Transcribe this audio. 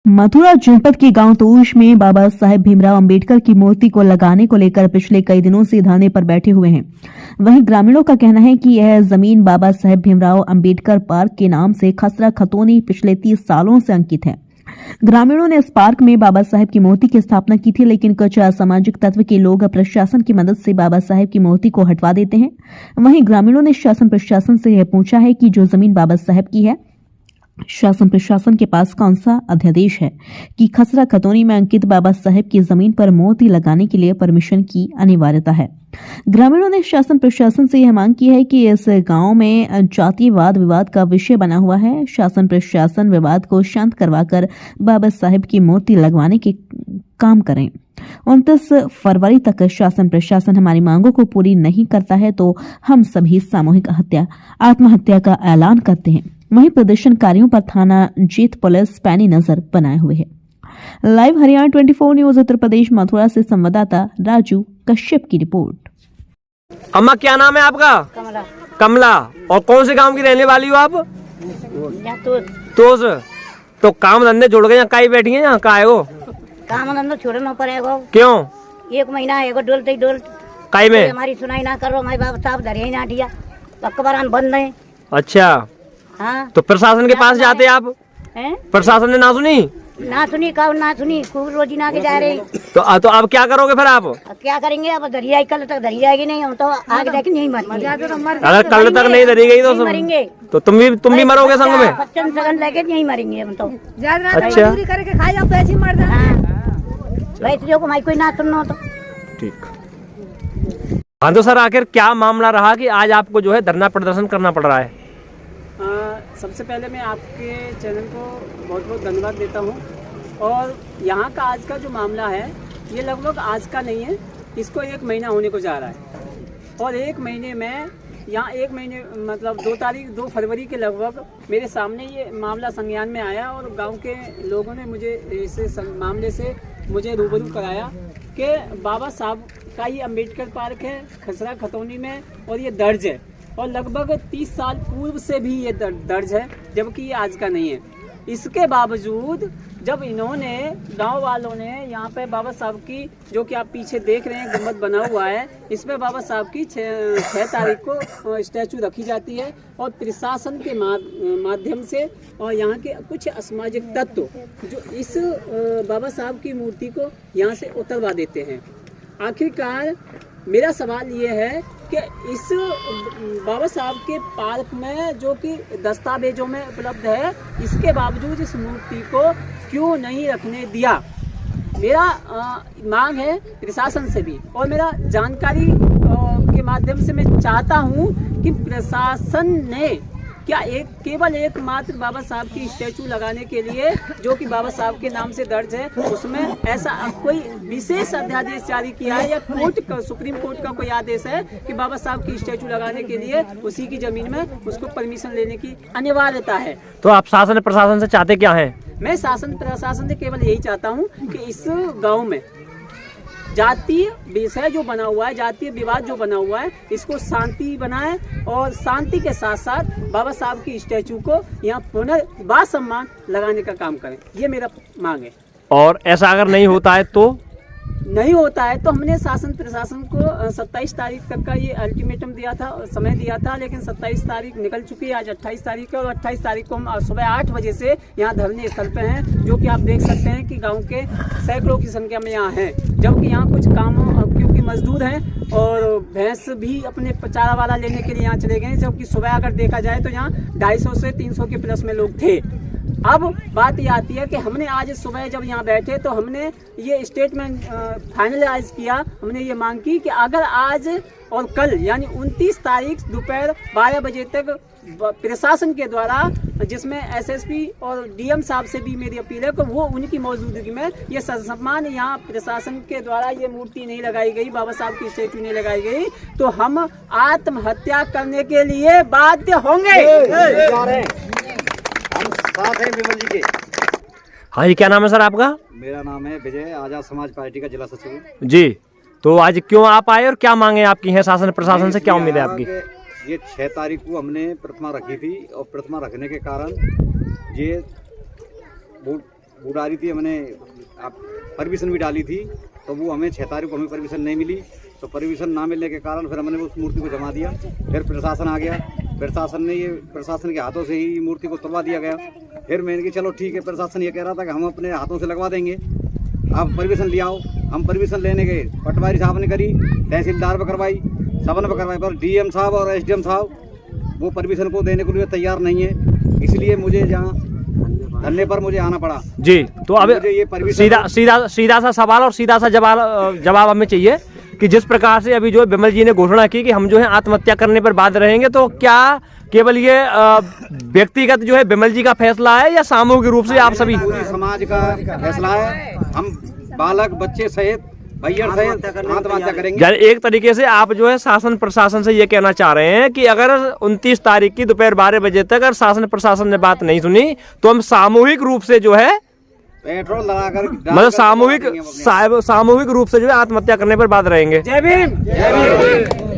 मथुरा जनपद के गांव तोश में बाबा साहेब भीमराव अंबेडकर की मूर्ति को लगाने को लेकर पिछले कई दिनों से धरने पर बैठे हुए हैं। वहीं ग्रामीणों का कहना है कि यह जमीन बाबा साहेब भीमराव अंबेडकर पार्क के नाम से खसरा खतौनी पिछले 30 सालों से अंकित है। ग्रामीणों ने इस पार्क में बाबा साहेब की मूर्ति की स्थापना की थी, लेकिन कुछ असामाजिक तत्व के लोग प्रशासन की मदद से बाबा साहेब की मूर्ति को हटवा देते हैं। वहीं ग्रामीणों ने शासन प्रशासन से यह पूछा है कि जो जमीन बाबा साहेब की है, शासन प्रशासन के पास कौन सा अध्यादेश है कि खसरा खतौनी में अंकित बाबा साहेब की जमीन पर मूर्ति लगाने के लिए परमिशन की अनिवार्यता है। ग्रामीणों ने शासन प्रशासन से यह मांग की है कि इस गांव में जातीय वाद विवाद का विषय बना हुआ है। शासन प्रशासन विवाद को शांत करवाकर बाबा साहेब की मूर्ति लगवाने के काम करें। 29 फरवरी तक शासन प्रशासन हमारी मांगों को पूरी नहीं करता है तो हम सभी सामूहिक आत्महत्या का ऐलान करते हैं। वहीं प्रदर्शनकारियों पर थाना जीत पुलिस पैनी नजर बनाए हुए है। लाइव हरियाणा 24 न्यूज उत्तर प्रदेश मथुरा से संवाददाता राजू कश्यप की रिपोर्ट। अम्मा क्या नाम है आपका? कमला। कमला। और कौन से गांव की रहने वाली हो आप? तोस। तो काम धंधे छोड़ गए यहाँ काई बैठी है? यहाँ का है वो? काम धंधा छोड़ना पड़ेगा। क्यों? 1 महीना है डोल काई में हमारी सुनाई ना करो, हमारे बाप साहब धरे ना दिया, अखबार बंद है। अच्छा। हाँ। तो प्रशासन के पास जाते आप? हैं? प्रशासन ने ना सुनी? ना सुनी खूब रोजी ना के जा रही। तो अब क्या करोगे फिर आप? अब क्या करेंगे? अब धरी कल तक धरी जाएगी नहीं, हम तो आगे जाके नहीं मरेंगे। अगर कल तक नहीं धरी गई तो मरेंगे। तो तुम भी मरोगे संग में? बच्चन सगन लेके नहीं मरेंगे हम तो। अच्छा। करके खाई जाओ, पैसे मर जाए। को माई कोई ना सुनना तो ठीक। हाँ तो सर, आखिर क्या मामला रहा कि आज आपको जो है धरना प्रदर्शन करना पड़ रहा है? सबसे पहले मैं आपके चैनल को बहुत बहुत धन्यवाद देता हूं। और यहाँ का आज का जो मामला है ये लगभग आज का नहीं है, इसको 1 महीना होने को जा रहा है। और 1 महीने में यहाँ 1 महीने मतलब 2 फरवरी के लगभग मेरे सामने ये मामला संज्ञान में आया और गांव के लोगों ने मुझे इस मामले से मुझे रूबरू कराया कि बाबा साहब का ये अम्बेडकर पार्क है खसरा खतौनी में और ये दर्ज है और लगभग 30 साल पूर्व से भी ये दर्ज है, जबकि ये आज का नहीं है। इसके बावजूद जब इन्होंने गांव वालों ने यहाँ पे बाबा साहब की, जो कि आप पीछे देख रहे हैं गुम्बद बना हुआ है, इसमें बाबा साहब की 6 तारीख को स्टैचू रखी जाती है और प्रशासन के माध्यम से और यहाँ के कुछ असामाजिक तत्व जो इस बाबा साहब की मूर्ति को यहाँ से उतरवा देते हैं। आखिरकार मेरा सवाल ये है कि इस बाबा साहब के पार्क में जो कि दस्तावेजों में उपलब्ध है, इसके बावजूद इस मूर्ति को क्यों नहीं रखने दिया? मेरा मांग है प्रशासन से भी और मेरा जानकारी के माध्यम से मैं चाहता हूं कि प्रशासन ने क्या केवल एकमात्र बाबा साहब की स्टैचू लगाने के लिए, जो कि बाबा साहब के नाम से दर्ज है, उसमें ऐसा कोई विशेष अध्यादेश जारी किया है या सुप्रीम कोर्ट का कोई आदेश है कि बाबा साहब की स्टैचू लगाने के लिए उसी की जमीन में उसको परमिशन लेने की अनिवार्यता है? तो आप शासन प्रशासन से चाहते क्या है? मैं शासन प्रशासन से केवल यही चाहता हूँ कि इस गाँव में जातीय विषय जो बना हुआ है, जातीय विवाद जो बना हुआ है, इसको शांति बनाए और शांति के साथ साथ बाबा साहब की स्टैचू को यहाँ पुनर्वास सम्मान लगाने का काम करें। ये मेरा मांग है। और ऐसा अगर नहीं होता है तो हमने शासन प्रशासन को 27 तारीख तक का ये अल्टीमेटम दिया था, समय दिया था, लेकिन 27 तारीख निकल चुकी है। आज 28 तारीख है और 28 तारीख को हम सुबह 8 बजे से यहाँ धरने स्थल पे हैं, जो कि आप देख सकते हैं कि गांव के सैकड़ों की संख्या में यहाँ हैं। जबकि यहाँ कुछ काम क्योंकि मजदूर हैं और भैंस भी अपने चारा वाला लेने के लिए यहाँ चले गए, जबकि सुबह अगर देखा जाए तो यहाँ 250 से 300 के प्लस में लोग थे। अब बात ये आती है कि हमने आज सुबह जब यहाँ बैठे तो हमने ये स्टेटमेंट फाइनलाइज किया, हमने ये मांग की कि अगर आज और कल यानी 29 तारीख दोपहर 12 बजे तक प्रशासन के द्वारा, जिसमें एसएसपी और डीएम साहब से भी मेरी अपील है कि वो उनकी मौजूदगी में ये सम्मान यहाँ प्रशासन के द्वारा ये मूर्ति नहीं लगाई गई, बाबा साहब की स्टैचू नहीं लगाई गई, तो हम आत्महत्या करने के लिए बाध्य होंगे। साथ हैं विमल जी के। हाँ जी, क्या नाम है सर आपका? मेरा नाम है विजय, आजाद समाज पार्टी का जिला सचिव जी। तो आज क्यों आप आए और क्या मांगे आपकी हैं? शासन प्रशासन से क्या उम्मीद है आपकी? ये 6 तारीख को हमने प्रतिमा रखी थी और प्रतिमा रखने के कारण ये वो डाली थी हमने, परमिशन भी डाली थी, तो वो हमें 6 तारीख को हमें परमिशन नहीं मिली। तो परमिशन ना मिलने के कारण फिर हमने उस मूर्ति को जमा दिया। फिर प्रशासन आ गया, प्रशासन के हाथों से ही मूर्ति को तोड़वा दिया गया। फिर मैंने कहा चलो ठीक है, प्रशासन ये कह रहा था कि हम अपने हाथों से लगवा देंगे, आप परमिशन ले आओ। हम परमिशन लेने गए, पटवारी साहब ने करी, तहसीलदार पर करवाई, सबन पर करवाई, पर डीएम साहब और एसडीएम साहब वो परमिशन को देने के लिए तैयार नहीं है। इसलिए मुझे यहाँ धरने पर मुझे आना पड़ा जी। तो अब मुझे ये परमिशन सीधा सा सवाल और सीधा सा जवाब हमें चाहिए कि जिस प्रकार से अभी जो विमल जी ने घोषणा की कि हम जो है आत्महत्या करने पर बाध्य रहेंगे, तो क्या केवल ये व्यक्तिगत जो है विमल जी का फैसला है या सामूहिक रूप से आप सभी पूरी समाज का फैसला है? हम बालक बच्चे सहित भैया सहित आत्महत्या करेंगे। यानी एक तरीके से आप जो है शासन प्रशासन से ये कहना चाह रहे हैं कि अगर 29 तारीख की दोपहर 12 बजे तक अगर शासन प्रशासन ने बात नहीं सुनी तो हम सामूहिक रूप से जो है पेट्रोल लगाकर मतलब सामूहिक रूप से जो है आत्महत्या करने पर बाध्य रहेंगे। जय भीम।